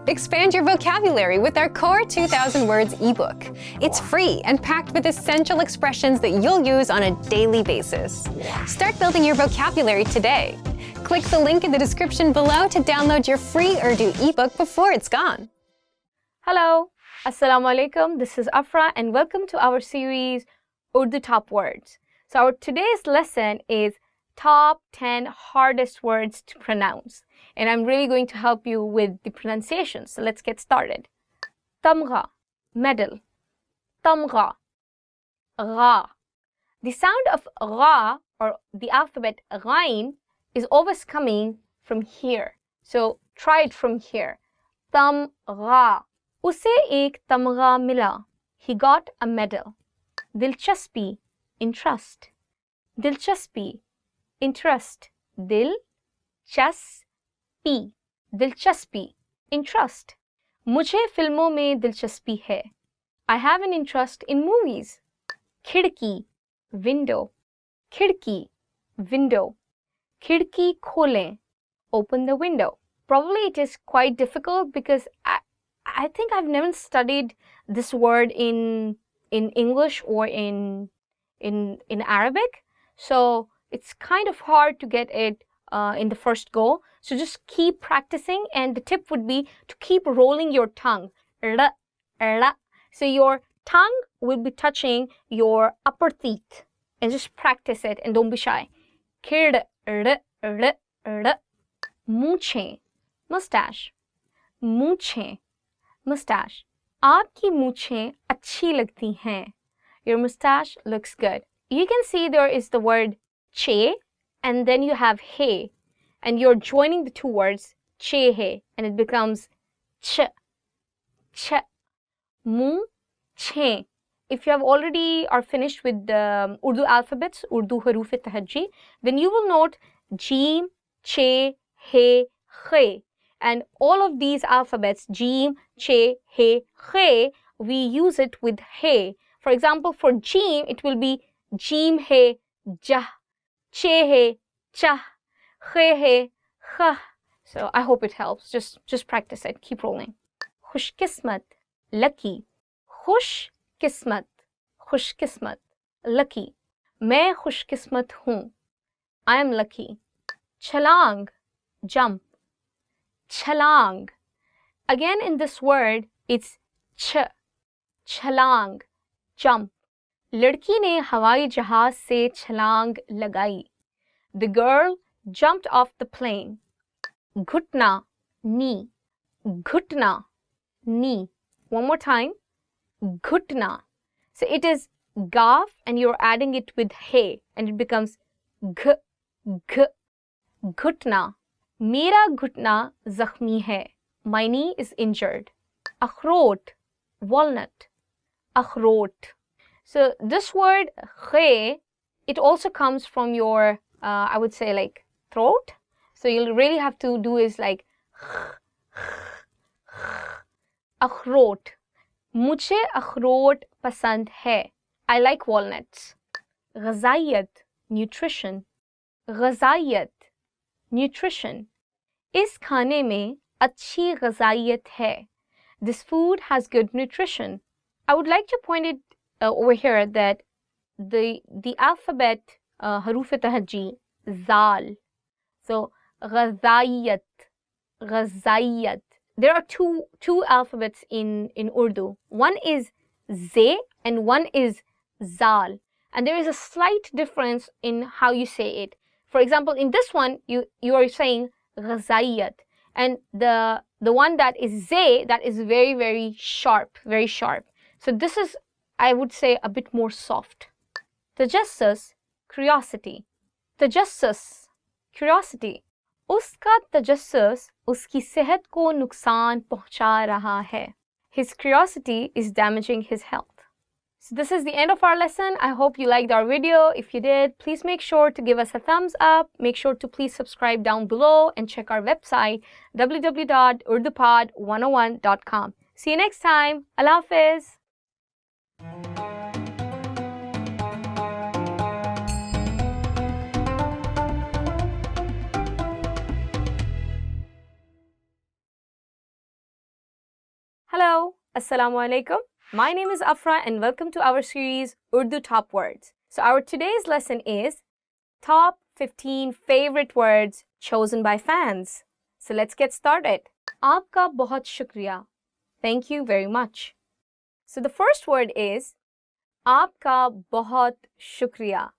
Expand your vocabulary with our Core 2000 Words ebook. It's free and packed with essential expressions that you'll use on a daily basis. Start building your vocabulary today. Click the link in the description below to download your free Urdu ebook before it's gone. Hello, Assalamu alaikum. This is Afra and welcome to our series Urdu Top Words. So our today's lesson is top 10 hardest words to pronounce. And I'm really going to help you with the pronunciation. So let's get started. Tamgha, medal. Tamgha, gha. The sound of gha or the alphabet ghain is always coming from here. So try it from here. Tamgha. Usse ek tamgha mila. He got a medal. Dilchaspi, interest. Dilchaspi, interest. Dilchaspi, dilchaspi, interest. मुझे फिल्मों में दिलचस्पी है. I have an interest in movies. खिड़की, window. खिड़की, window. खिड़की खोलें, open the window. Probably it is quite difficult because I think I've never studied this word in English or in Arabic. So it's kind of hard to get it in the first go. So just keep practicing, and the tip would be to keep rolling your tongue. So your tongue will be touching your upper teeth, and just practice it and don't be shy. मूंछें, mustache. मूंछें, mustache. आपकी मूंछें अच्छी लगती हैं. Your mustache looks good. You can see there is the word che and then you have he, and you're joining the two words che he, and it becomes ch. Mu che. If you have already are finished with the Urdu alphabets, Urdu haruf-e-tahajji, then you will note jim, che, he, khe. And all of these alphabets, jim, che, he, khe, we use it with he. For example, for jim, it will be jim he, jah, che he, chah, khe he, kha. So I hope it helps. Just practice it. Keep rolling. Khushkismat, lucky. Khushkismat, khushkismat, lucky. मैं खुशकिस्मत हूँ. I am lucky. Chalang, jump. Chalang. Again in this word, it's ch. Chalang, jump. लड़की ने हवाई जहाज से छलांग लगाई. The girl jumped off the plane. घुटना, knee. घुटना, knee. One more time. घुटना. So it is gaf and you're adding it with he and it becomes g. घुटना. मेरा घुटना जख्मी है. My knee is injured. अखरोट, walnut. अखरोट. So this word khe, it also comes from your, I would say like throat. So you'll really have to do is like अखरोट. मुझे अखरोट पसंद है. I like walnuts. ग़ज़ाइयत, nutrition. ग़ज़ाइयत, nutrition. इस खाने में अच्छी ग़ज़ाइयत है. This food has good nutrition. I would like to point it over here that the alphabet haruf-e-tahajji, zal. So ग़ज़ाइयत, ग़ज़ाइयत. There are two alphabets in Urdu. One is ze and one is zal. And there is a slight difference in how you say it. For example, in this one, you are saying ग़ज़ाइयत. And the one that is ze, that is very, very sharp, very sharp. So this is, I would say, a bit more soft. Tajassus, curiosity. Tajassus, curiosity. उसका तजस्सुस उसकी सेहत को नुकसान पहुंचा रहा है. His curiosity is damaging his health. So this is the end of our lesson. I hope you liked our video. If you did, please make sure to give us a thumbs up. Make sure to please subscribe down below and check our website www.urdupod101.com. See you next time. Allah Hafiz. Hello, Assalamu alaikum. My name is Afra and welcome to our series Urdu Top Words. So our today's lesson is Top 15 Favorite Words Chosen by Fans. So let's get started. Aapka bahut shukriya. Thank you very much. So the first word is Aapka bahut shukriya.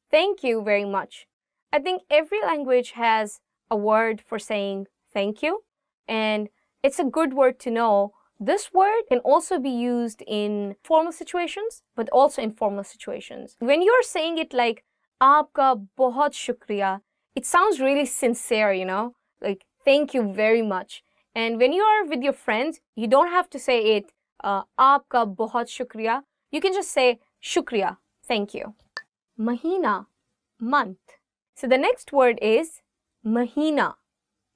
Thank you very much. I think every language has a word for saying thank you, and it's a good word to know. This word can also be used in formal situations, but also in formal situations. When you're saying it like, Aapka bahut shukriya, it sounds really sincere, like, thank you very much. And when you are with your friends, you don't have to say it, Aapka bahut shukriya. You can just say, shukriya, thank you. Mahina, month. So the next word is mahina,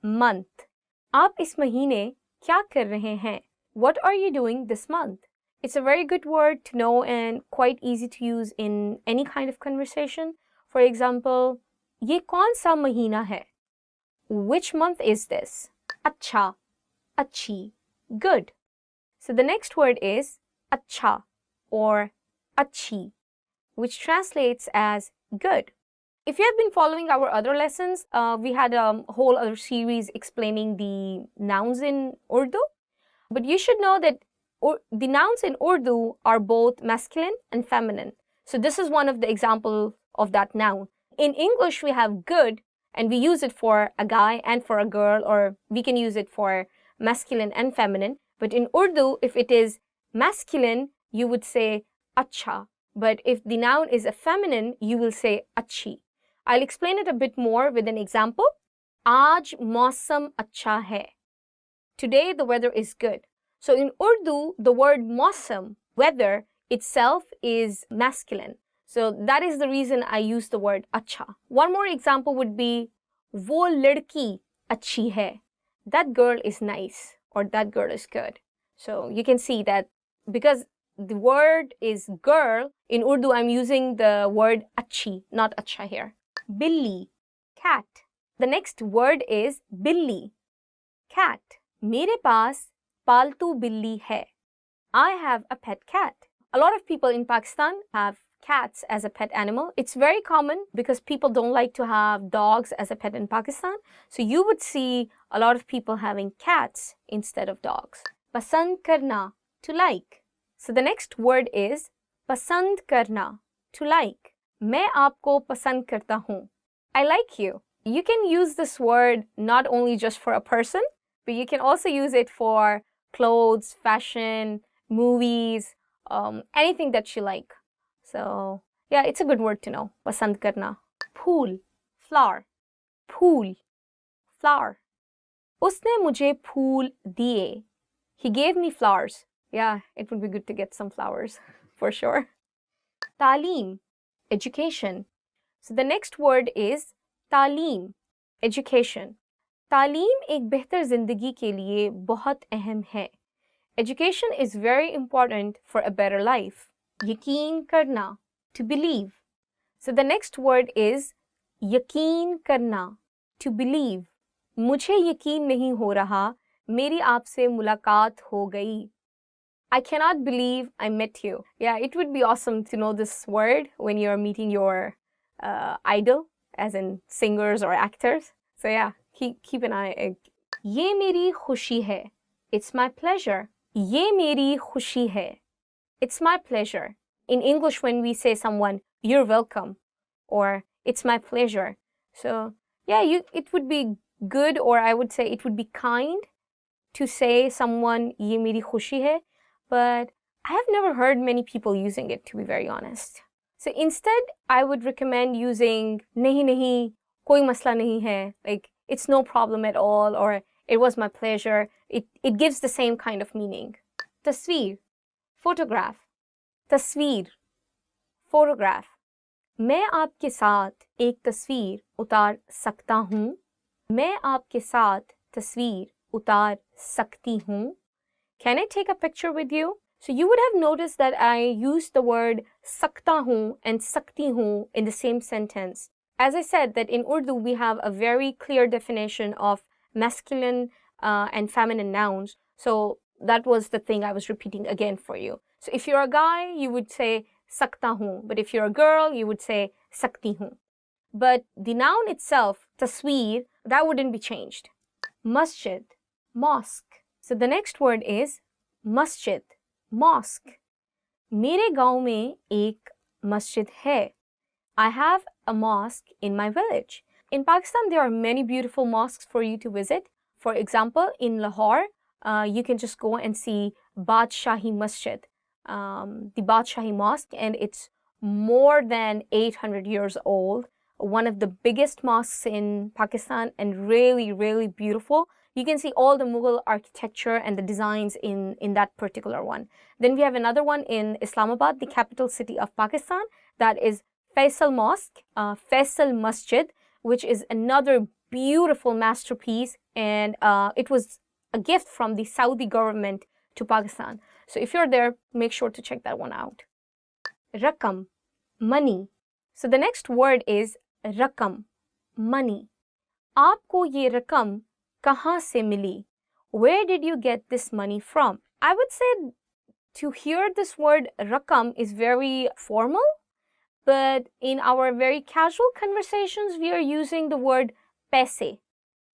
month. Aap is mahine kya kar rahe hain? What are you doing this month? It's a very good word to know and quite easy to use in any kind of conversation. For example, ye kaun sa mahina hai? Which month is this? Acha, achi, good. So the next word is acha or achi, which translates as good. If you have been following our other lessons, we had a whole other series explaining the nouns in Urdu. But you should know that the nouns in Urdu are both masculine and feminine. So this is one of the examples of that noun. In English, we have good, and we use it for a guy and for a girl, or we can use it for masculine and feminine. But in Urdu, if it is masculine, you would say acha. But if the noun is a feminine, you will say achi. I'll explain it a bit more with an example. Aaj mausam acha hai. Today the weather is good. So in Urdu, the word mausam, weather, itself is masculine. So that is the reason I use the word acha. One more example would be wo ladki achhi hai. That girl is nice, or that girl is good. So you can see that because the word is girl, in Urdu I'm using the word achi, not acha here. Billi, cat. The next word is billi, cat. Mere paas paltu billi hai. I have a pet cat. A lot of people in Pakistan have cats as a pet animal. It's very common because people don't like to have dogs as a pet in Pakistan. So you would see a lot of people having cats instead of dogs. Pasand karna, to like. So the next word is pasand karna, to like. Main aapko pasand karta hoon. I like you. You can use this word not only just for a person, but you can also use it for clothes, fashion, movies, anything that you like. So yeah, it's a good word to know. Pasand karna. Phool, flower. Phool, flower. Usne mujhe phool diye. He gave me flowers. Yeah, it would be good to get some flowers for sure. Taaleem, education. So the next word is तालीम, education. तालीम एक बेहतर ज़िंदगी के लिए बहुत अहम है. Education is very important for a better life. यकीन करना, to believe. So the next word is यकीन करना, to believe. मुझे यकीन नहीं हो रहा, मेरी आपसे मुलाकात हो गई. I cannot believe I met you. Yeah, it would be awesome to know this word when you're meeting your idol, as in singers or actors. So yeah, keep an eye. ये मेरी खुशी है. It's my pleasure. ये मेरी खुशी है. It's my pleasure. In English, when we say someone, you're welcome, or it's my pleasure. So yeah, it would be good, or I would say it would be kind to say someone, ये मेरी खुशी है, but I have never heard many people using it, to be very honest. So instead, I would recommend using nahi nahi, koi masla nahi hai, like it's no problem at all, or it was my pleasure. It gives the same kind of meaning. Tasveer, photograph. Tasveer, photograph. मैं आपके साथ एक तस्वीर उतार सकता हूँ. मैं आपके साथ तस्वीर उतार सकती हूँ. Can I take a picture with you? So you would have noticed that I used the word sakta hoon and sakti hoon in the same sentence. As I said, that in Urdu we have a very clear definition of masculine and feminine nouns. So that was the thing I was repeating again for you. So if you're a guy, you would say sakta hu. But if you're a girl, you would say sakti hu. But the noun itself, tasweer, that wouldn't be changed. Masjid, mosque. So the next word is masjid, mosque. मेरे गांव में एक masjid है. I have a mosque in my village. In Pakistan, there are many beautiful mosques for you to visit. For example, in Lahore, you can just go and see Badshahi Masjid, the Badshahi Mosque, and it's more than 800 years old. One of the biggest mosques in Pakistan and really, really beautiful. You can see all the Mughal architecture and the designs in that particular one. Then we have another one in Islamabad, the capital city of Pakistan, that is Faisal Mosque, Faisal Masjid, which is another beautiful masterpiece, and it was a gift from the Saudi government to Pakistan. So if you're there, make sure to check that one out. Rakam, money. So the next word is rakam, money. Aapko ye rakam kahan se mili? Where did you get this money from? I would say to hear this word rakam is very formal, but in our very casual conversations, we are using the word paise,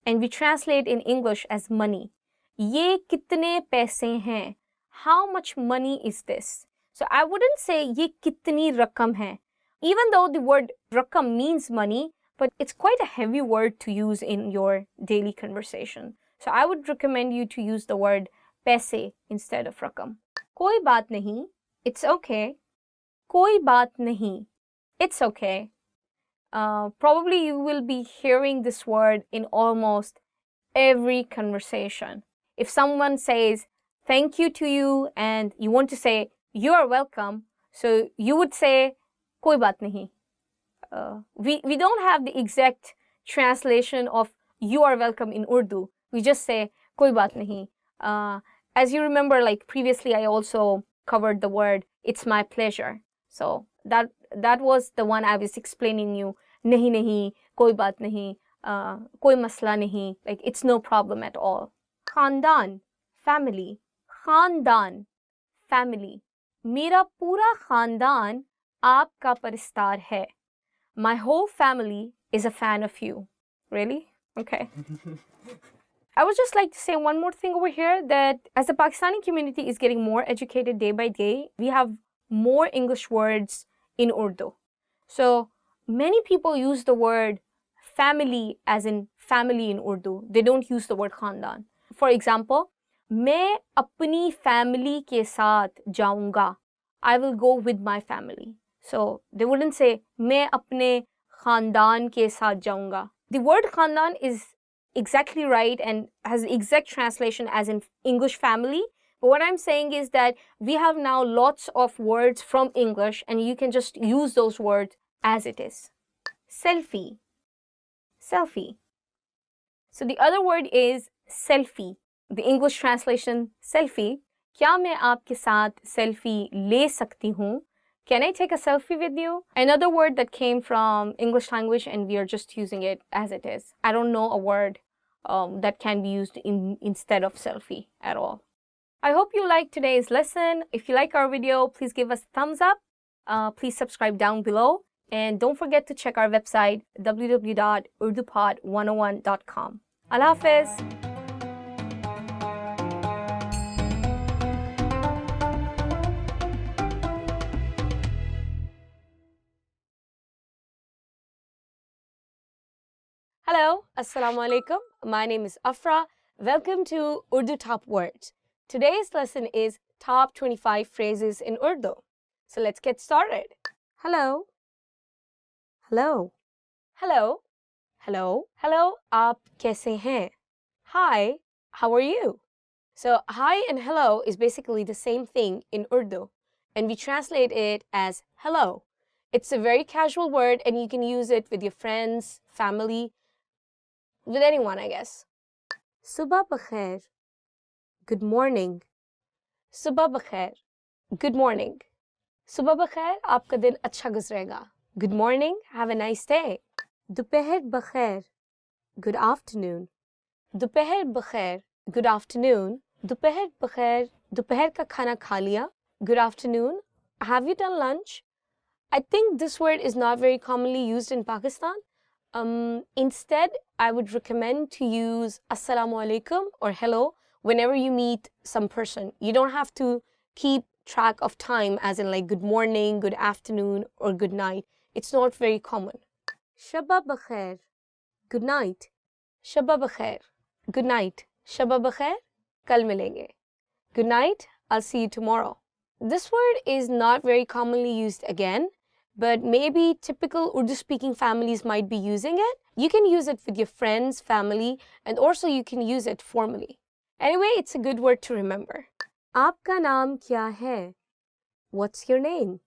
and we translate in English as money. Ye kitne paise hain? How much money is this? So I wouldn't say ye kitni rakam hai. Even though the word rakam means money, but it's quite a heavy word to use in your daily conversation. So I would recommend you to use the word paise instead of rakam. Koi baat nahi, it's okay. Koi baat nahi, it's okay. Probably you will be hearing this word in almost every conversation. If someone says thank you to you and you want to say you are welcome, so you would say koi baat nahi. We don't have the exact translation of you are welcome in Urdu. We just say koi baat nahi. As you remember, like previously I also covered the word it's my pleasure. So that was the one I was explaining you. Nahi nahi, koi baat nahi, koi masla nahi. Like it's no problem at all. Khandan, family. Khandan, family. Mera pura khandan aapka paristar hai. My whole family is a fan of you. Really? Okay. I would just like to say one more thing over here, that as the Pakistani community is getting more educated day by day, we have more English words in Urdu. So many people use the word family as in family in Urdu. They don't use the word khandan. For example, मैं अपनी family के साथ जाऊंगा. I will go with my family. So they wouldn't say मैं अपने खानदान के साथ जाऊंगा. The word khandan is exactly right and has the exact translation as in English family. But what I'm saying is that we have now lots of words from English and you can just use those words as it is. Selfie. Selfie. So the other word is selfie. The English translation, selfie. क्या मैं आपके साथ selfie ले सकती हूँ? Can I take a selfie with you? Another word that came from English language and we are just using it as it is. I don't know a word that can be used instead of selfie at all. I hope you liked today's lesson. If you like our video, please give us a thumbs up. Please subscribe down below. And don't forget to check our website, www.urdupod101.com. Allah Hafiz. Hello, Assalamu alaikum. My name is Afra. Welcome to Urdu Top Words. Today's lesson is Top 25 Phrases in Urdu. So let's get started. Hello. Hello. Hello. Hello. Hello. Aap kaise hain? Hi. How are you? So hi and hello is basically the same thing in Urdu, and we translate it as hello. It's a very casual word and you can use it with your friends, family, with anyone, I guess. Subah bakhair. Good morning. Subah bakhair. Good morning. Subah bakhair, aapka din acha guzrega. Good morning. Have a nice day. Dopeher bakhair. Good afternoon. Dopeher bakhair. Good afternoon. दोपहर बखैर, दोपहर का खाना खा लिया. Good afternoon. Have you done lunch? I think this word is not very commonly used in Pakistan. Instead, I would recommend to use Assalamu alaikum or hello whenever you meet some person. You don't have to keep track of time as in like good morning, good afternoon, or good night. It's not very common. Shabba bakhair. Good night. Shabba bakhair. Good night. Shabba bakhair. Kal milenge. Good night. I'll see you tomorrow. This word is not very commonly used again, but maybe typical Urdu-speaking families might be using it. You can use it with your friends, family, and also you can use it formally. Anyway, it's a good word to remember. Aapka naam kya hai? What's your name?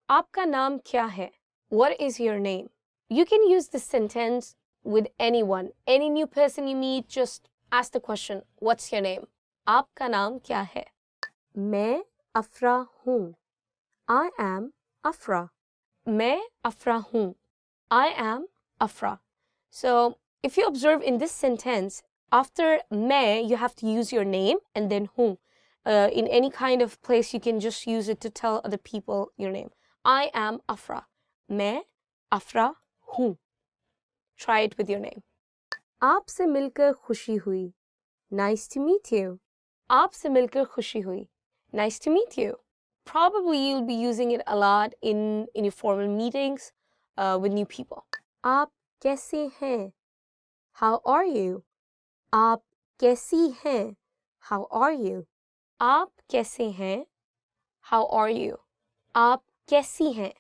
Aapka naam kya hai? What is your name? You can use this sentence with anyone. Any new person you meet, just ask the question, what's your name? Aapka naam kya hai? Main Afra hoon. I am Afra. Main Afra hoon. I am Afra. So, if you observe in this sentence, after main, you have to use your name and then hoon. In any kind of place, you can just use it to tell other people your name. I am Afra. Main Afra hoon. Try it with your name. Aapse milkar khushi hui. Nice to meet you. Aapse milkar khushi hui. Nice to meet you. Probably you'll be using it a lot in your formal meetings with new people. Aap kaise hain? How are you? Aap kaisi hain? How are you? Aap kaise hain? How are you? Aap kaisi hain?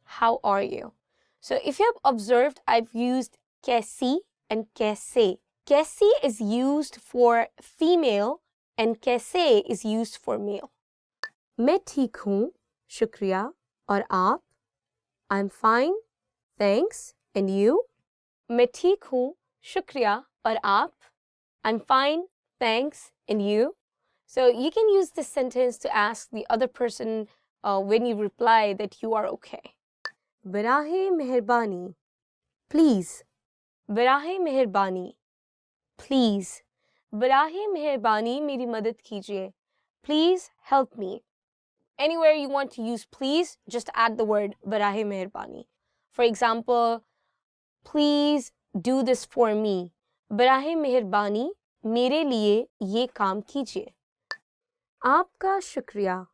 How are you? So if you have observed, I've used kaisi and kaise. Kaisi is used for female and kaise is used for male. मैं ठीक हूँ, शुक्रिया, और आप? I'm fine, thanks, and you? मैं ठीक हूँ, शुक्रिया, और आप? I'm fine, thanks, and you? So you can use this sentence to ask the other person when you reply that you are okay. बराहे मेहरबानी, please. बराहे मेहरबानी, please. बराहे मेहरबानी मेरी मदद कीजिए. Please help me. Anywhere you want to use please, just add the word barahe meherbani. For example, please do this for me. Barahe meherbani, mere liye ye kaam kijiye. Aapka shukriya.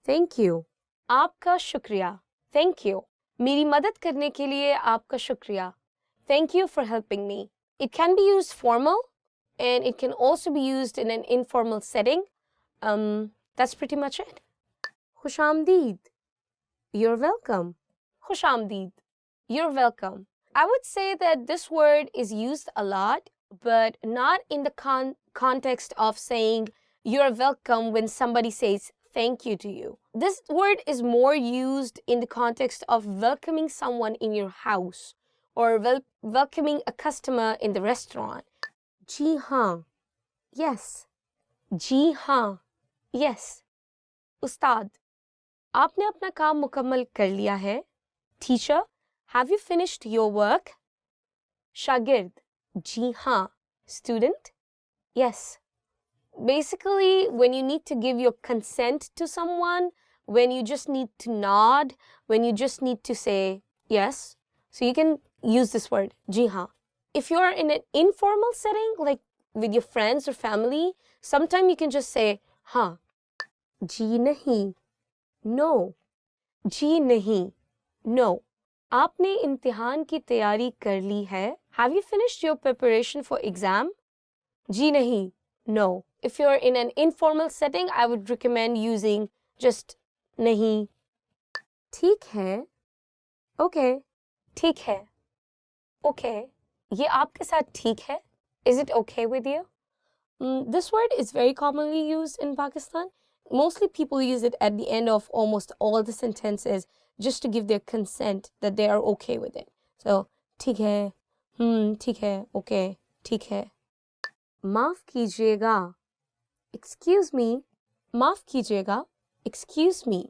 Thank you. Aapka shukriya. Thank you. Meri madad karne ke liye aapka shukriya. Thank you for helping me. It can be used formal and it can also be used in an informal setting. That's pretty much it. Khushamdeed. You're welcome. Khushamdeed. You're welcome. I would say that this word is used a lot, but not in the context of saying you're welcome when somebody says thank you to you. This word is more used in the context of welcoming someone in your house or welcoming a customer in the restaurant. Ji haan. Yes. Ji haan. Yes. Ustad. आपने अपना काम मुकम्मल कर लिया है? Teacher, have you finished your work? शागिर्द, जी हाँ. Student, yes. Basically, when you need to give your consent to someone, when you just need to nod, when you just need to say yes, so you can use this word, जी हाँ. If you're in an informal setting, like with your friends or family, sometimes you can just say हाँ. जी नहीं. No. जी नहीं. No. आपने इम्तिहान की तैयारी कर ली है? Have you finished your preparation for exam? जी नहीं. No. If you're in an informal setting, I would recommend using just नहीं. ठीक है. Okay. ठीक है. Okay. ये आपके साथ ठीक है? Is it okay with you? This word is very commonly used in Pakistan. Mostly people use it at the end of almost all the sentences just to give their consent that they are okay with it. So, ठीक है, ठीक है, okay, ठीक है. माफ कीजिएगा. Excuse me. माफ कीजिएगा. Excuse me.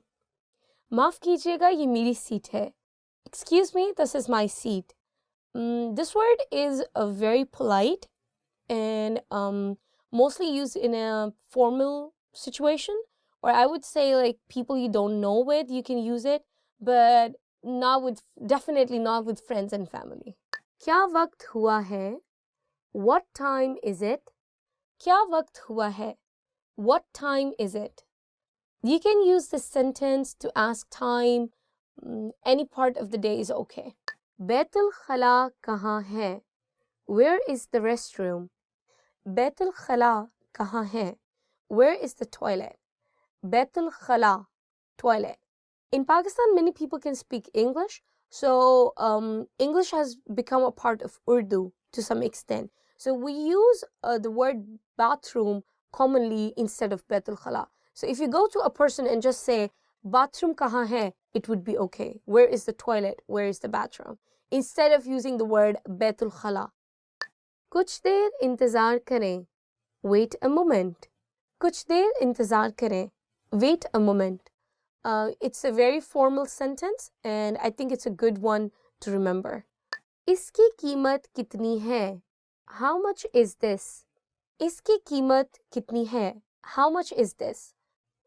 माफ कीजिएगा, ये मेरी सीट है. Excuse me, this is my seat. This word is very polite and mostly used in a formal situation, or I would say like people you don't know with, you can use it, but definitely not with friends and family. क्या वक्त हुआ है? What time is it? क्या वक्त हुआ है? What time is it? You can use this sentence to ask time. Any part of the day is okay. Betul खला कहाँ है? Where is the restroom? Betul खला कहाँ है? Where is the toilet? Betul खला, toilet. In Pakistan, many people can speak English, so English has become a part of Urdu to some extent. So we use the word bathroom commonly instead of Baitul Khala. So if you go to a person and just say, bathroom kahan hai, it would be okay. Where is the toilet? Where is the bathroom? Instead of using the word Baitul Khala. कुछ देर इंतज़ार करें. Wait a moment. कुछ देर इंतज़ार करें. Wait a moment. It's a very formal sentence and I think it's a good one to remember. इसकी कीमत कितनी है? How much is this? इसकी कीमत कितनी है? How much is this?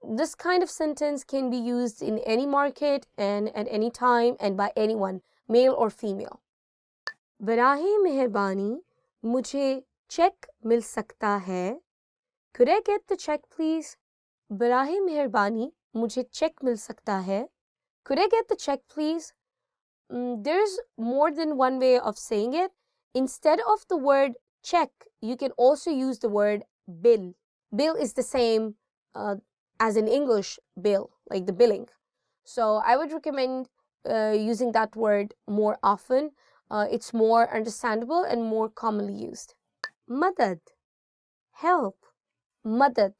This kind of sentence can be used in any market and at any time and by anyone, male or female. बराहे मेहरबानी मुझे चेक मिल सकता है? Could I get the check please? बराहे मेहरबानी मुझे check मिल सकता है? Could I get the check please? There's more than one way of saying it. Instead of the word check, you can also use the word bill. Bill is the same as in English bill, like the billing. So I would recommend using that word more often. It's more understandable and more commonly used. Madad, help. Madad,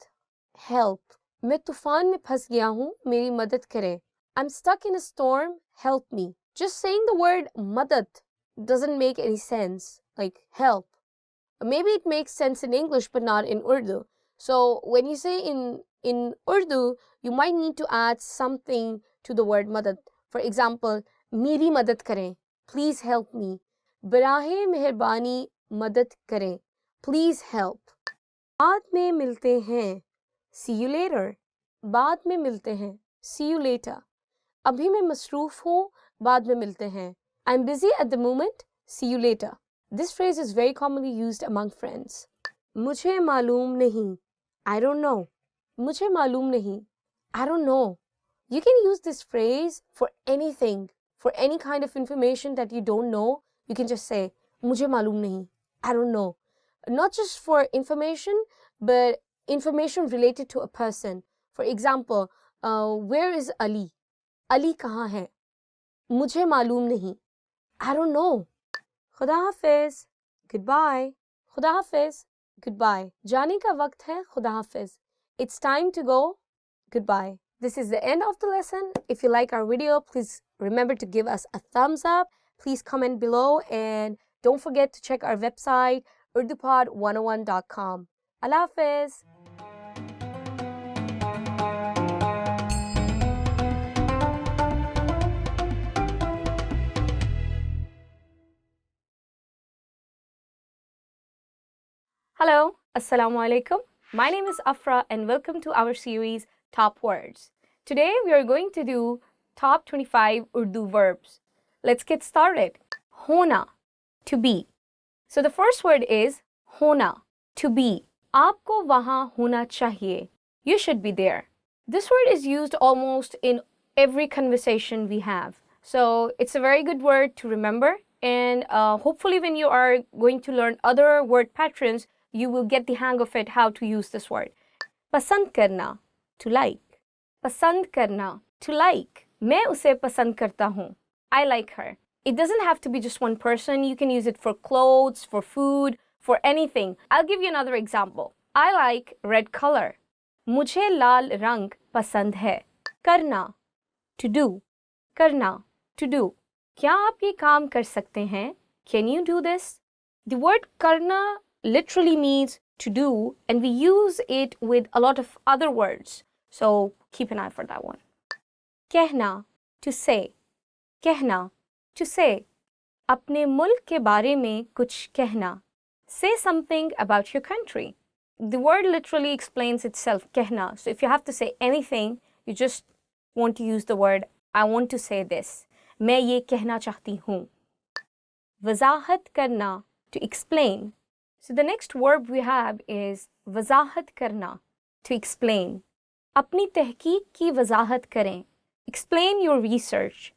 help. मैं तूफान में फंस गया हूँ, मेरी मदद करें. I'm stuck in a storm, help me. Just saying the word madad doesn't make any sense, like help. Maybe it makes sense in English but not in Urdu. So when you say in Urdu, you might need to add something to the word madad. For example, मेरी मदद करें, please help me. बराहे मेहरबानी मदद करें, please help. बाद में मिलते हैं, see you later. बाद में मिलते हैं, see you later. अभी मैं मसरूफ हूँ, बाद में मिलते हैं. I'm busy at the moment, see you later. This phrase is very commonly used among friends. मुझे मालूम नहीं, I don't know. मुझे मालूम नहीं, I don't know. You can use this phrase for anything, for any kind of information that you don't know. You can just say, मुझे मालूम नहीं, I don't know. Not just for information, but information related to a person. For example, where is Ali? Ali कहाँ है? मुझे मालूम नहीं, I don't know. खुदा हाफिज, goodbye. खुदा हाफिज, goodbye. जाने का वक्त है, खुदा हाफिज. It's time to go, goodbye. This is the end of the lesson. If you like our video, please remember to give us a thumbs up. Please comment below and don't forget to check our website, urdupod101.com. Allah Hafiz. Hello, Assalamu alaikum. My name is Afra and welcome to our series Top Words. Today we are going to do top 25 Urdu verbs. Let's get started. Hona, to be. So the first word is hona, to be. Aapko wahan hona chahiye. You should be there. This word is used almost in every conversation we have. So it's a very good word to remember, and hopefully when you are going to learn other word patterns, you will get the hang of it, how to use this word. Pasand karna, to like. Pasand karna, to like. मैं उसे पसंद करता हूँ. I like her. It doesn't have to be just one person. You can use it for clothes, for food, for anything. I'll give you another example. I like red color. मुझे लाल रंग पसंद है. करना, to do. करना, to do. क्या आप ये काम कर सकते हैं? Can you do this? The word karna literally means to do, and we use it with a lot of other words. So keep an eye for that one. कहना, to say. कहना, to say. अपने मुल्क के बारे में कुछ कहना. Say something about your country. the word literally explains itself, कहना. So if you have to say anything, you just want to use the word I want to say this. मैं ये कहना चाहती हूँ. वजाहत करना, to explain. So the next verb we have is वजाहत करना, to explain. अपनी तहकीक की वजाहत करें. Explain your research.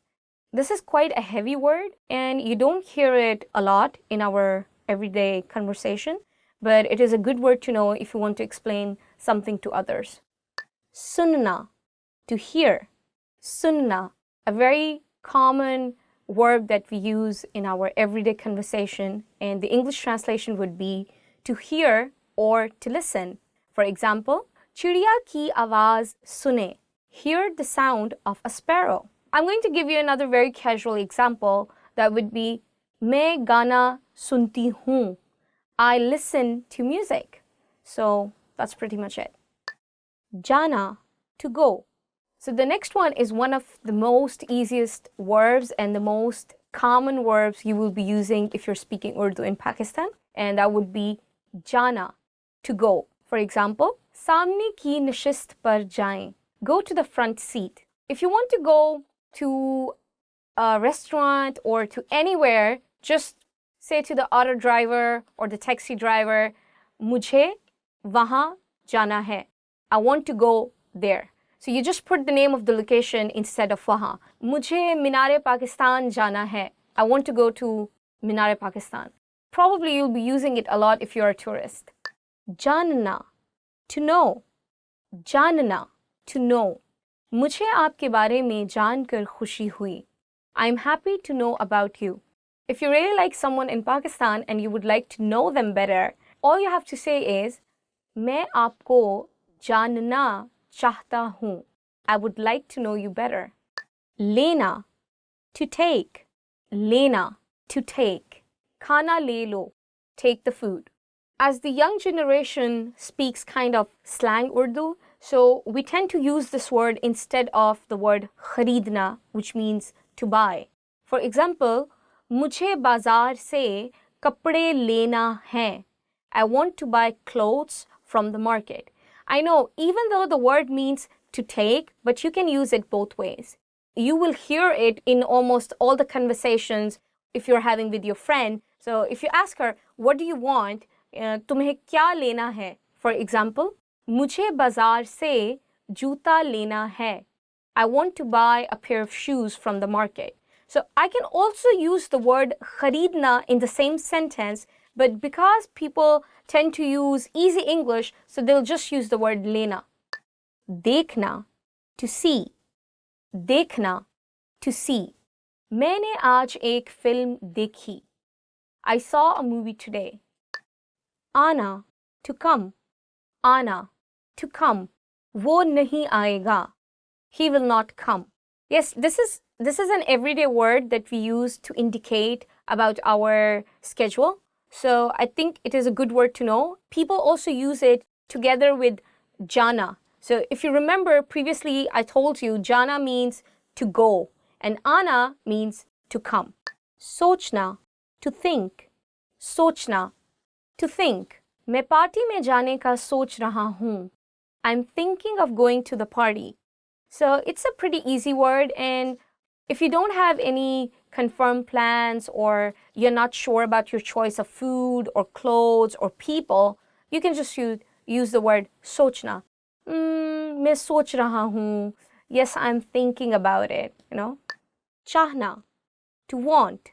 This is quite a heavy word and you don't hear it a lot in our everyday conversation, but it is a good word to know if you want to explain something to others. Sunna, to hear. Sunna, a very common verb that we use in our everyday conversation, and the English translation would be to hear or to listen. For example, चिड़िया की आवाज़ सुने. Hear the sound of a sparrow. I'm going to give you another very casual example that would be मैं गाना सुनती हूँ. I listen to music. So that's pretty much it. Jana, to go. So the next one is one of the most easiest verbs and the most common verbs you will be using if you're speaking Urdu in Pakistan, and that would be jana, to go. For example, सामने की नशिस्त पर जाएं. Go to the front seat. If you want to go to a restaurant or to anywhere, just say to the auto driver or the taxi driver, मुझे वहाँ जाना है. I want to go there. So you just put the name of the location instead of वहाँ. मुझे मीनार पाकिस्तान जाना है. I want to go to Minar Pakistan. Probably you'll be using it a lot if you're a tourist. जानना, to know. जानना, to know. मुझे आपके बारे में जानकर खुशी हुई. I'm happy to know about you. If you really like someone in Pakistan and you would like to know them better, all you have to say is मैं आपको जानना चाहता हूँ. I would like to know you better. लेना, to take. लेना, to take. खाना ले लो, take the food. As the young generation speaks kind of slang Urdu, so we tend to use this word instead of the word खरीदना, which means to buy. For example, मुझे बाजार से कपड़े लेना है. I want to buy clothes from the market. I know, even though the word means to take, but you can use it both ways. You will hear it in almost all the conversations if you're having with your friend. So if you ask her, what do you want? तुम्हें क्या लेना है? For example, मुझे बाजार से जूता लेना है. I want to buy a pair of shoes from the market. So I can also use the word kharidna in the same sentence, but because people tend to use easy English, so they'll just use the word lena. Dekhna, to see. Dekhna, to see. मैंने आज एक film देखी. I saw a movie today. Ana, to come. Ana, to come. वो नहीं आएगा. He will not come. Yes, this is an everyday word that we use to indicate about our schedule. So I think it is a good word to know. People also use it together with jana. So if you remember previously, I told you jana means to go and ana means to come. Sochna, to think. Sochna, to think. मैं party में जाने का सोच रहा हूँ. I'm thinking of going to the party. So it's a pretty easy word, and if you don't have any confirmed plans or you're not sure about your choice of food or clothes or people, you can just use the word sochna. मैं सोच रहा हूँ. Yes, I'm thinking about it, you know. Chahna, to want.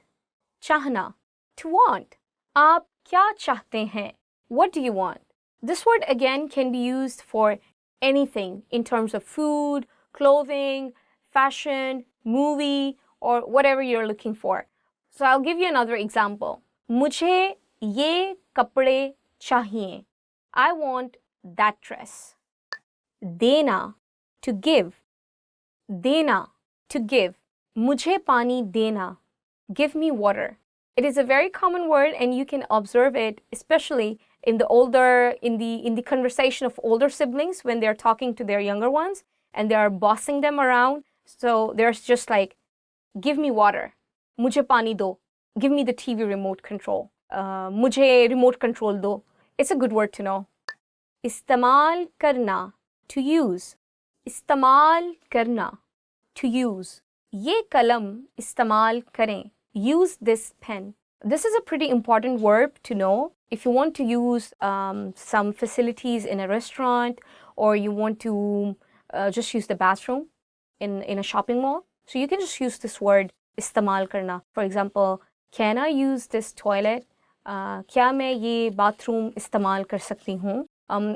Chahna, to want. आप क्या चाहते हैं? What do you want? This word again can be used for anything in terms of food, clothing, fashion, movie, or whatever you're looking for. So I'll give you another example. मुझे ये कपड़े चाहिए. I want that dress. देना, to give. देना, to give. मुझे पानी देना. Give me water. It is a very common word, and you can observe it, especially in the conversation of older siblings when they're talking to their younger ones and they are bossing them around. So there's just like, give me water. मुझे पानी दो. Give me the TV remote control. मुझे remote control दो. It's a good word to know. इस्तेमाल करना, to use. इस्तेमाल करना, to use. ये कलम इस्तेमाल करें, use this pen. This is a pretty important verb to know if you want to use some facilities in a restaurant, or you want to just use the bathroom in a shopping mall. So you can just use this word इस्तेमाल करना. For example, can I use this toilet? क्या मैं ये bathroom इस्तेमाल कर सकती हूँ?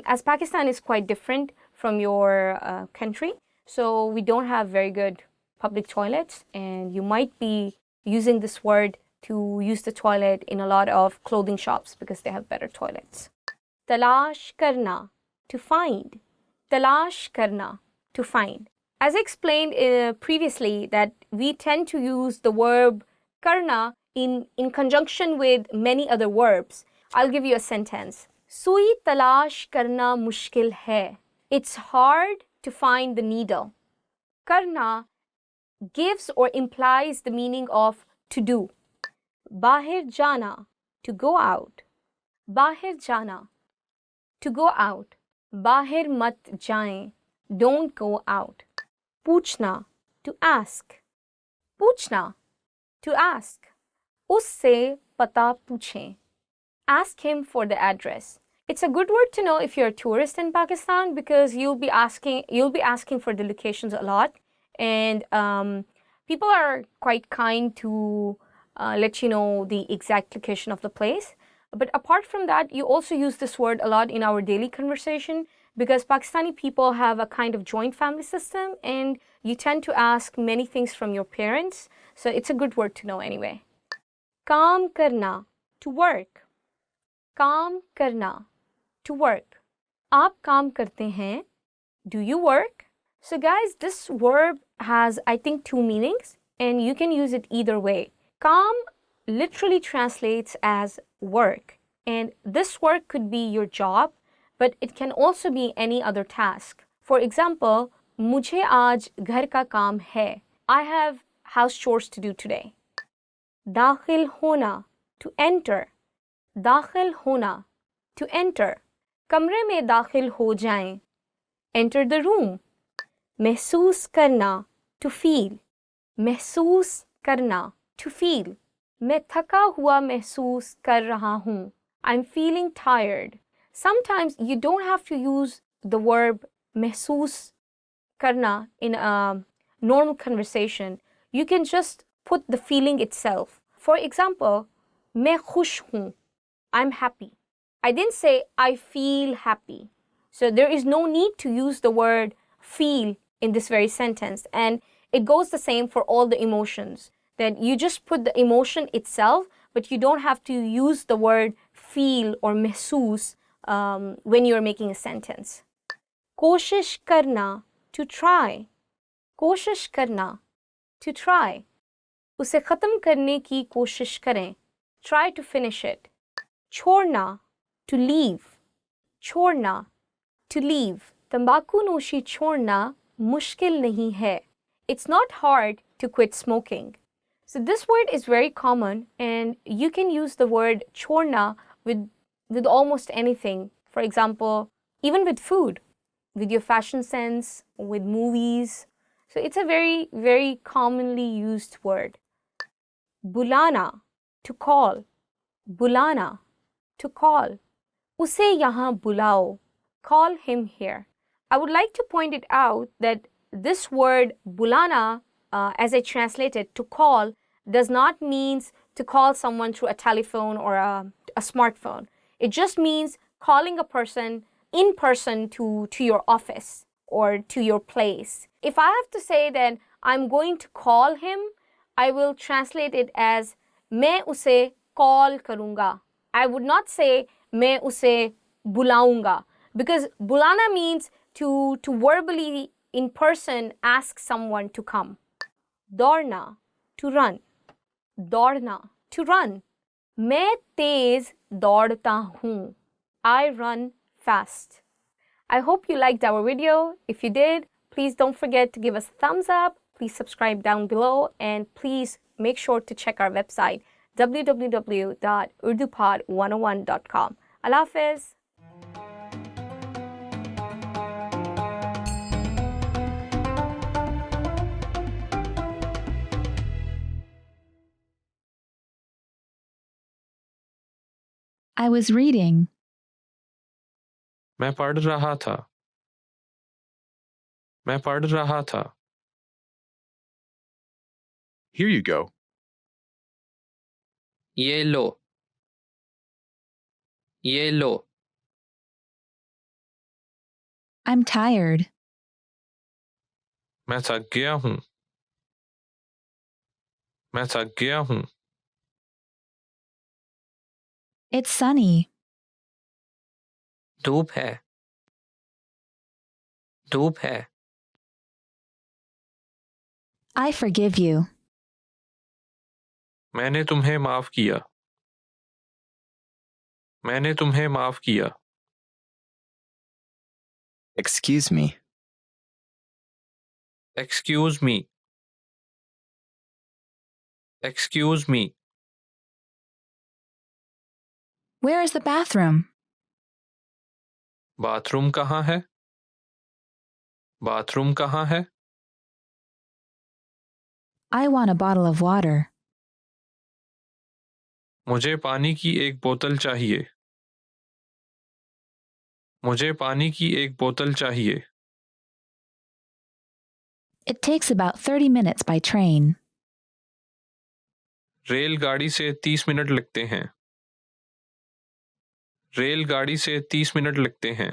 As Pakistan is quite different from your country, so we don't have very good public toilets, and you might be using this word to use the toilet in a lot of clothing shops because they have better toilets. Talash karna, to find. Talash karna, to find. As I explained previously, that we tend to use the verb karna in conjunction with many other verbs. I'll give you a sentence. Sui talash karna mushkil hai. It's hard to find the needle. Karna gives or implies the meaning of to do. Bahir jana, to go out. Bahir jana, to go out. Bahir mat jaएं, don't go out. Puchna, to ask. Puchna, to ask. Usse pata पूछें. Ask him for the address. It's a good word to know if you're a tourist in Pakistan, because you'll be asking for the locations a lot, and people are quite kind to let you know the exact location of the place. But apart from that, you also use this word a lot in our daily conversation, because Pakistani people have a kind of joint family system, and you tend to ask many things from your parents. So it's a good word to know anyway. Kaam karna, to work. Kaam karna, to work. Aap kaam karte hain? Do you work? So guys, this verb has, I think, two meanings, and you can use it either way. Kaam literally translates as work, and this work could be your job, but it can also be any other task. For example, मुझे आज घर का काम है. I have house chores to do today. दाखिल होना, to enter. दाखिल होना, to enter. कमरे में दाखिल हो जाएं. Enter the room. महसूस करना, to feel. महसूस करना, to feel. मैं थका हुआ महसूस कर रहा हूँ. I'm feeling tired. Sometimes you don't have to use the verb महसूस करना in a normal conversation. You can just put the feeling itself. For example, मैं खुश हूँ. I'm happy. I didn't say I feel happy. So there is no need to use the word feel in this very sentence. And it goes the same for all the emotions. That you just put the emotion itself, but you don't have to use the word feel or महसूस when you're making a sentence. कोशिश करना, to try. कोशिश करना, to try. उसे ख़त्म करने की कोशिश करें. Try to finish it. छोड़ना, to leave. छोड़ना, to leave. तंबाकू नोशी छोड़ना मुश्किल नहीं है. It's not hard to quit smoking. So this word is very common, and you can use the word छोड़ना with almost anything. For example, even with food, with your fashion sense, with movies. So it's a very, very commonly used word. बुलाना, to call. बुलाना, to call. उसे यहाँ बुलाओ. Call him here. I would like to point it out that this word bulana, as I translate it, to call, does not mean to call someone through a telephone or a smartphone. It just means calling a person in person to your office or to your place. If I have to say that I'm going to call him, I will translate it as मैं उसे call करूँगा. I would not say मैं उसे बुलाऊँगा, because bulana means to verbally in person ask someone to come. दौड़ना, to run. दौड़ना, to run. मैं तेज दौड़ता हूँ. I run fast. I hope you liked our video. If you did, please don't forget to give us a thumbs up. Please subscribe down below, and please make sure to check our website www.urdupod101.com. Allah Hafiz. I was reading. मैं पढ़ रहा था। मैं पढ़ रहा था। Here you go. ये लो। ये लो। I'm tired. मैं थक गया हूँ। मैं थक गया हूँ। It's sunny. धूप है। धूप है। I forgive you. मैंने तुम्हें माफ किया। मैंने तुम्हें माफ किया। Excuse me. Excuse me. Excuse me. Where is the bathroom? Bathroom कहाँ है? बाथरूम कहाँ है? I want a bottle of water. मुझे पानी की एक बोतल चाहिए। मुझे पानी की एक बोतल चाहिए। It takes about 30 minutes by train. रेलगाड़ी से 30 मिनट लगते हैं। रेलगाड़ी से 30 मिनट लगते हैं।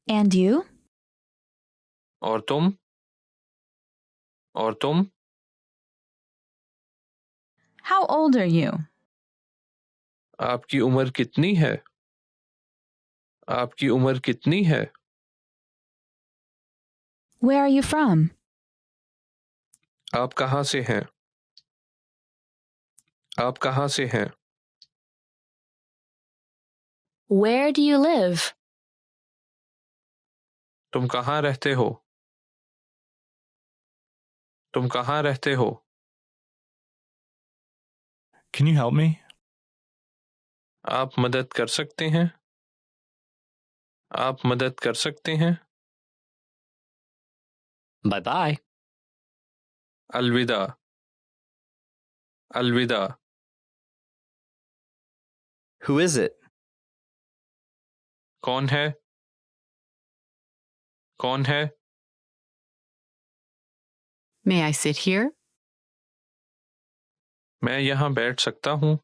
And you? और तुम? और तुम? How old are you? आपकी उम्र कितनी है? आपकी उम्र कितनी है? Where are you from? आप कहाँ से हैं? आप कहाँ से हैं? Where do you live? तुम कहाँ रहते हो? तुम कहाँ रहते हो? Can you help me? आप मदद कर सकते हैं? आप मदद कर सकते हैं? Bye bye. अलविदा। अलविदा। Who is it? कौन है? कौन है? May I sit here? मैं यहाँ बैठ सकता हूँ।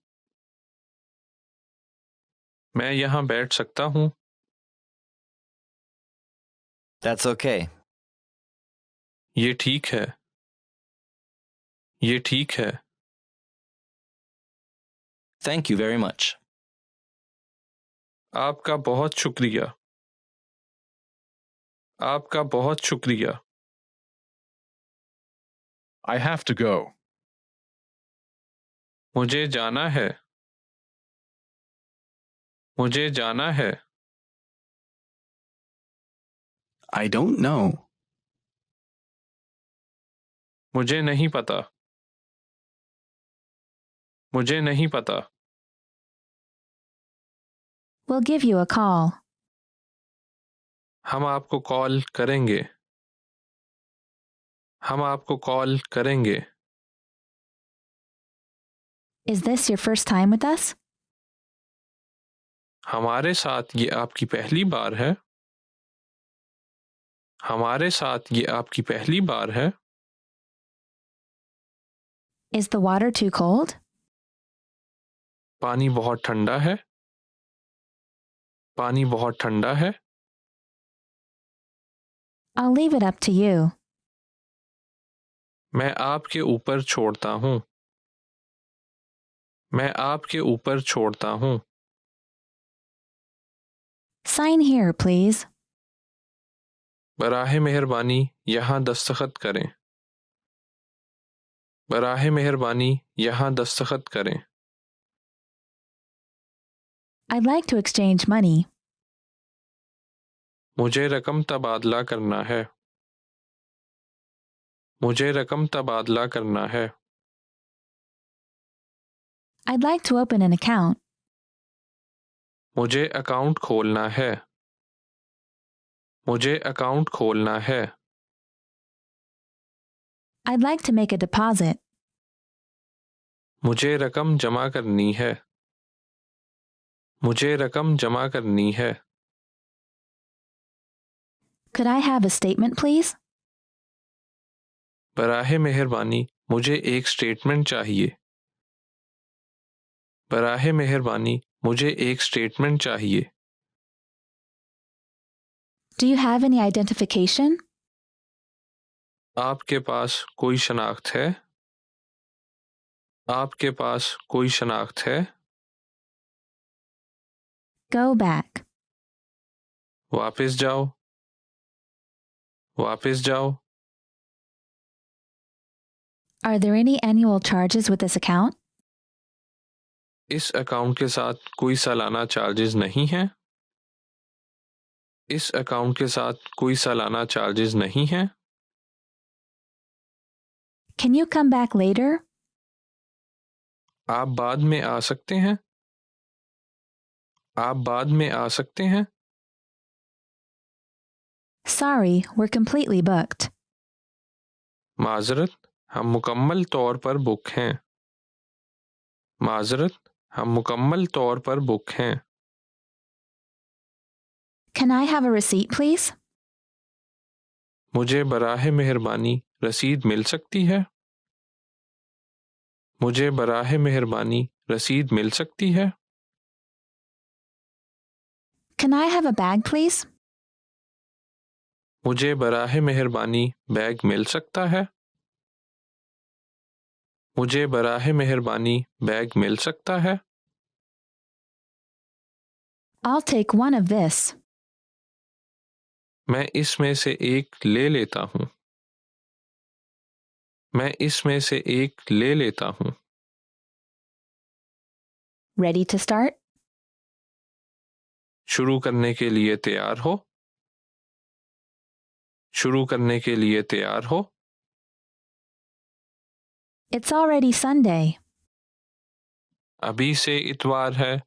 मैं यहाँ बैठ सकता हूँ। That's okay. ये ठीक है। ये ठीक है। Thank you very much. आपका बहुत शुक्रिया। आपका बहुत शुक्रिया। I have to go. मुझे जाना है। मुझे जाना है। I don't know. मुझे नहीं पता। मुझे नहीं पता। We'll give you a call. हम आपको कॉल करेंगे। हम आपको कॉल करेंगे। Is this your first time with us? हमारे साथ ये आपकी पहली बार है? हमारे साथ ये आपकी पहली बार है? Is the water too cold? पानी बहुत ठंडा है? पानी बहुत ठंडा है? I'll leave it up to you. मैं आपके ऊपर छोड़ता हूँ। मैं आपके ऊपर छोड़ता हूँ। Sign here, please. बराहे मेहरबानी यहाँ दस्तखत करें। बराहे मेहरबानी यहाँ दस्तखत करें। I'd like to exchange money. मुझे रकम तबादला करना है। मुझे रकम तबादला करना है। I'd like to open an account. मुझे अकाउंट खोलना है। मुझे अकाउंट खोलना है। I'd like to make a deposit. मुझे रकम जमा करनी है। मुझे रकम जमा करनी है। Could I have a statement, please? बराहे मेहरबानी मुझे एक स्टेटमेंट चाहिए। बराहे मेहरबानी मुझे एक स्टेटमेंट चाहिए। Do you have any identification? आपके पास कोई शनाख्त है? आपके पास कोई शनाख्त है? Go back. वापस जाओ। वापस जाओ। Are there any annual charges with this account? इस अकाउंट के साथ कोई सालाना चार्जेस नहीं हैं। इस अकाउंट के साथ कोई सालाना चार्जेस नहीं हैं। Can you come back later? आप बाद में आ सकते हैं। आप बाद में आ सकते हैं। Sorry, we're completely booked. माजरत हम मुकम्मल तौर पर बुक हैं। माजरत हम मुकम्मल तौर पर बुक हैं। Can I have a receipt, please? मुझे बराहे मेहरबानी रसीद मिल सकती है? मुझे बराहे मेहरबानी रसीद मिल सकती है? Can I have a bag, please? मुझे बराहे मेहरबानी बैग मिल सकता है? मुझे बराहे मेहरबानी बैग मिल सकता है? I'll take one of this. मैं इसमें से एक ले लेता हूँ। मैं इसमें से एक ले लेता हूँ। Ready to start? शुरू करने के लिए तैयार हो? शुरू करने के लिए तैयार हो? It's already Sunday. अभी से इतवार है।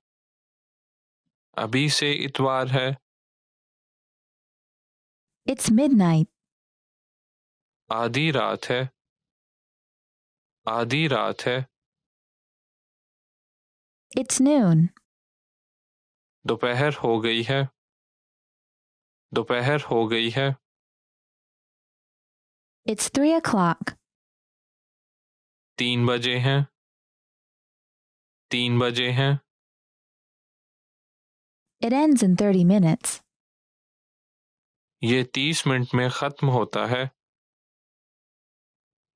अभी से इतवार है। It's midnight. आधी रात है। आधी रात है। It's noon. दोपहर हो गई है। दोपहर हो गई है। It's 3 o'clock. 3 बजे हैं। 3 बजे हैं। It ends in 30 minutes. ये 30 मिनट में ख़त्म होता है।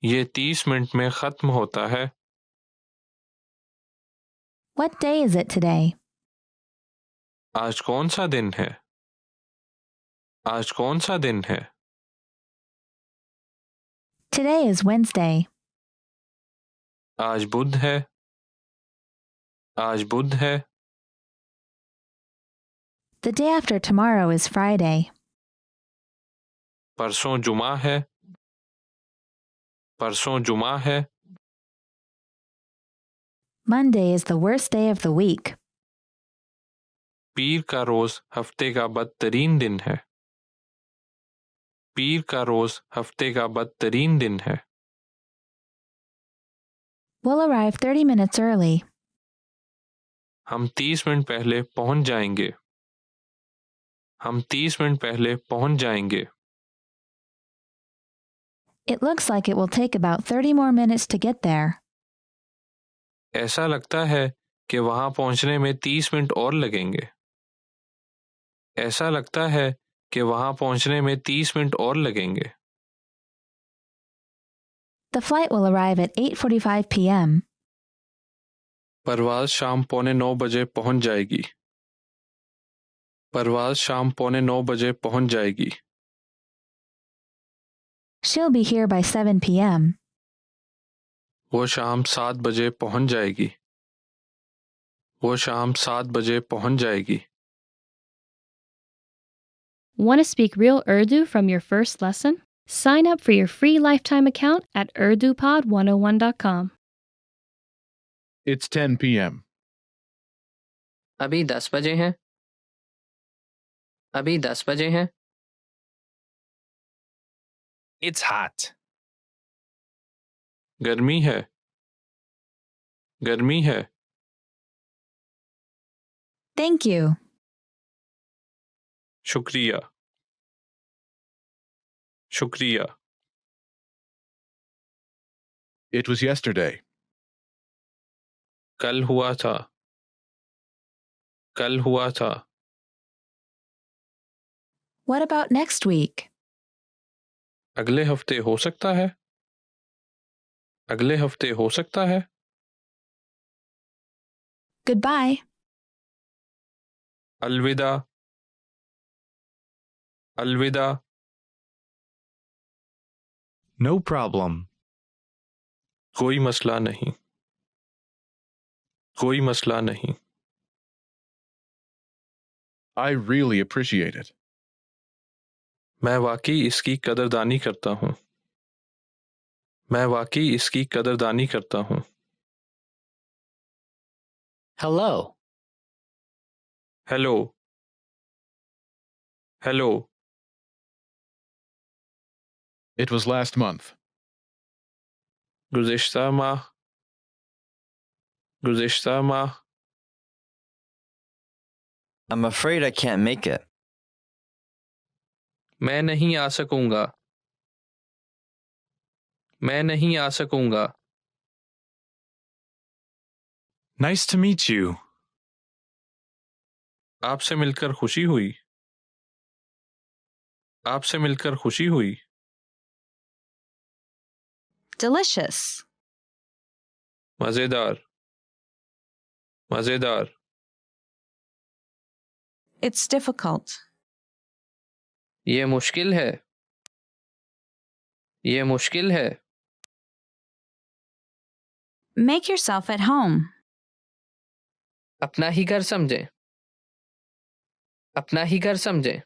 ये 30 मिनट में ख़त्म होता है। What day is it today? आज कौन सा दिन है? आज कौन सा दिन है? Today is Wednesday. आज बुध है। आज बुध है। The day after tomorrow is Friday. परसों जुमा है। परसों जुमा है। Monday is the worst day of the week. पीर का रोज़ हफ्ते का बदतरीन दिन है। पीर का रोज़ हफ्ते का बदतरीन दिन है। We'll arrive 30 minutes early. हम 30 मिनट पहले पहुंच जाएंगे। हम 30 मिनट पहले पहुंच जाएंगे। It looks like it will take about 30 more minutes to get there. ऐसा लगता है कि वहां पहुंचने में 30 मिनट और लगेंगे। ऐसा लगता है कि वहां पहुंचने में 30 मिनट और लगेंगे। The flight will arrive at 8:45 p.m. परवाज़ शाम 8:45 बजे पहुंच जाएगी। परवाज़ शाम 8:45 बजे पहुंच जाएगी। She'll be here by 7 p.m. वो शाम 7 बजे पहुंच जाएगी। वो शाम 7 बजे पहुंच जाएगी। Want to speak real Urdu from your first lesson? Sign up for your free lifetime account at urdupod101.com. It's 10 p.m. अभी 10 बजे हैं। अभी 10 बजे हैं। It's hot. गर्मी है। गर्मी है। Thank you. शुक्रिया शुक्रिया It was yesterday. कल हुआ था कल हुआ था What about next week? अगले हफ्ते हो सकता है अगले हफ्ते हो सकता है Goodbye. अलविदा अलविदा No problem. कोई मसला नहीं कोई मसला नहीं I really appreciate it. मैं वाकई इसकी कदरदानी करता हूँ मैं वाकई इसकी कदरदानी करता हूँ Hello. Hello hello It was last month. गुज़िश्ता माह गुज़िश्ता माह I'm afraid I can't make it. मैं नहीं आ सकूंगा मैं नहीं आ सकूंगा Nice to meet you. आपसे मिलकर खुशी हुई आपसे मिलकर खुशी हुई Delicious. मज़ेदार मज़ेदार It's difficult. ये मुश्किल है ये मुश्किल है Make yourself at home. अपना ही घर समझें अपना ही घर समझें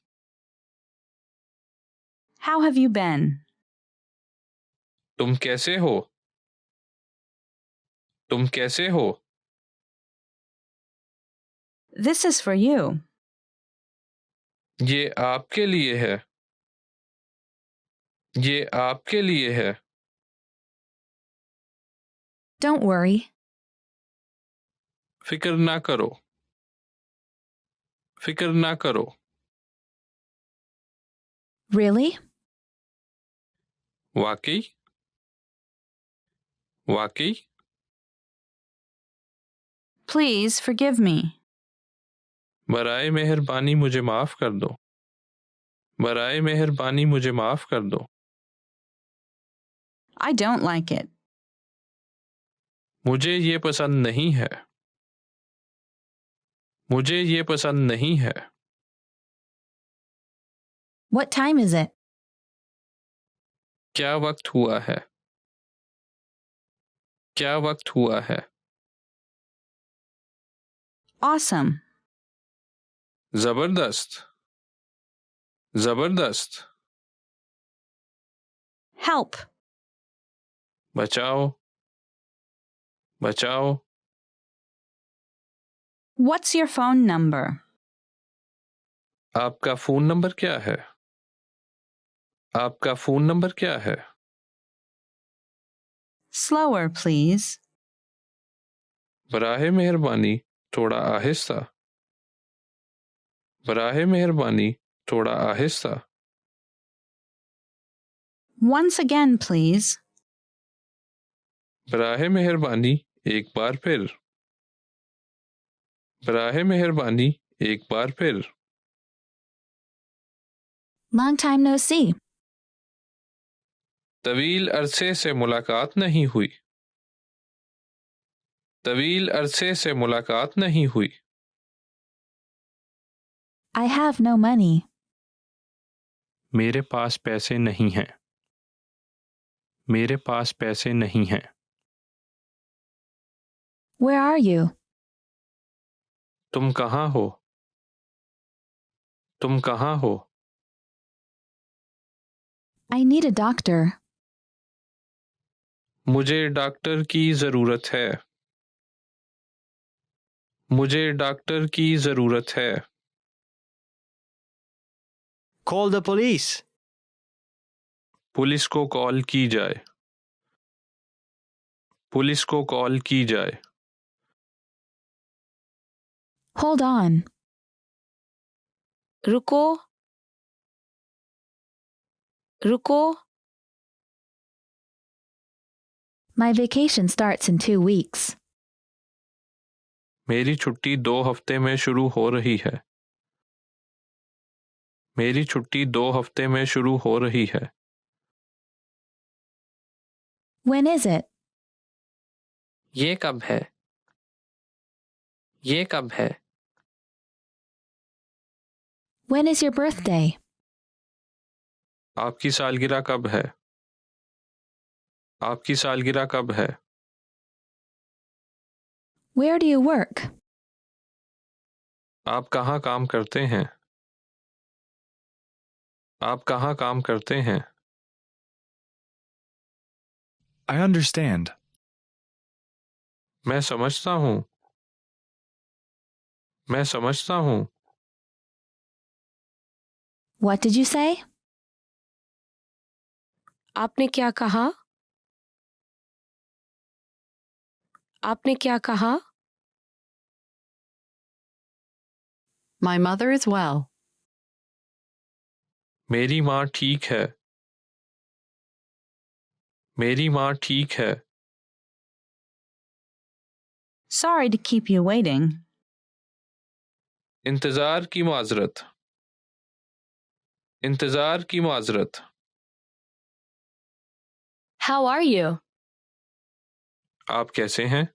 How have you been? तुम कैसे हो तुम कैसे हो This is for you. ये आपके लिए है ये आपके लिए है Don't worry. फिक्र ना करो फिक्र ना करो Really? वाकई वाकई Please forgive me. बराए मेहरबानी मुझे माफ़ कर दो बराए मेहरबानी मुझे माफ़ कर दो I don't like it. मुझे ये पसंद नहीं है मुझे ये पसंद नहीं है What time is it? क्या वक्त हुआ है क्या वक्त हुआ है Awesome. जबरदस्त जबरदस्त Help. बचाओ बचाओ What's your phone number? आपका फ़ोन नंबर क्या है आपका फ़ोन नंबर क्या है Slower, please. बराहे मेहरबानी थोड़ा आहिस्ता बराहे मेहरबानी थोड़ा आहिस्ता Once again, please. बराहे मेहरबानी एक बार फिर बराहे मेहरबानी एक बार फिर Long time no see. तवील अरसे से मुलाकात नहीं हुई तवील अरसे से मुलाकात नहीं हुई I have no money. मेरे पास पैसे नहीं हैं मेरे पास पैसे नहीं हैं Where are you? तुम कहाँ हो तुम कहाँ हो I need a doctor. मुझे डॉक्टर की ज़रूरत है मुझे डॉक्टर की ज़रूरत है Call the police. पुलिस को कॉल की जाए पुलिस को कॉल की जाए Hold on. रुको रुको My vacation starts in 2 weeks. मेरी छुट्टी 2 हफ्ते में शुरू हो रही है। मेरी छुट्टी 2 हफ्ते में शुरू हो रही है। When is it? ये कब है? ये कब है? When is your birthday? आपकी सालगिरह कब है? आपकी सालगिरह कब है? Where do you work? आप कहाँ काम करते हैं? आप कहाँ काम करते हैं? I understand. मैं समझता हूँ। मैं समझता हूँ। What did you say? आपने क्या कहा? आपने क्या कहा? My mother is well. मेरी माँ ठीक है। मेरी माँ ठीक है। Sorry to keep you waiting. इंतज़ार की माज़रत। इंतज़ार की माज़रत। How are you? आप कैसे हैं?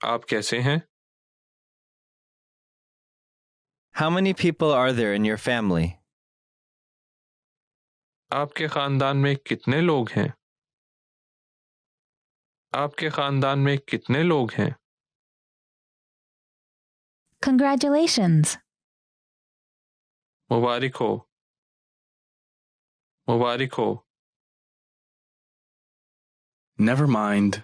आप कैसे हैं? How many people are there in your family? आपके ख़ानदान में कितने लोग हैं? आपके ख़ानदान में कितने लोग हैं? Congratulations. मुबारक हो। मुबारक हो। Never mind.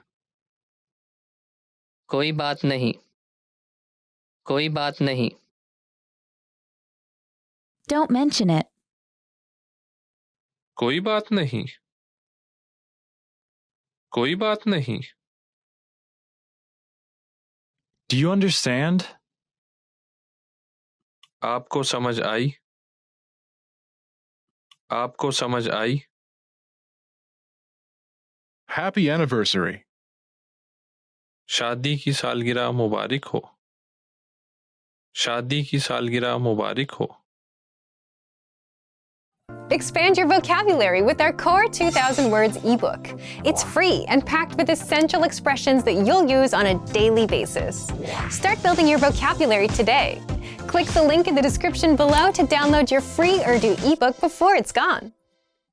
कोई बात नहीं। कोई बात नहीं। Don't mention it. कोई बात नहीं। कोई बात नहीं। Do you understand? आपको समझ आई? आपको समझ आई? Happy anniversary. शादी की सालगिरह मुबारक हो। शादी की सालगिरह मुबारक हो। Expand your vocabulary with our Core 2000 Words ebook. It's free and packed with essential expressions that you'll use on a daily basis. Start building your vocabulary today. Click the link in the description below to download your free Urdu ebook before it's gone.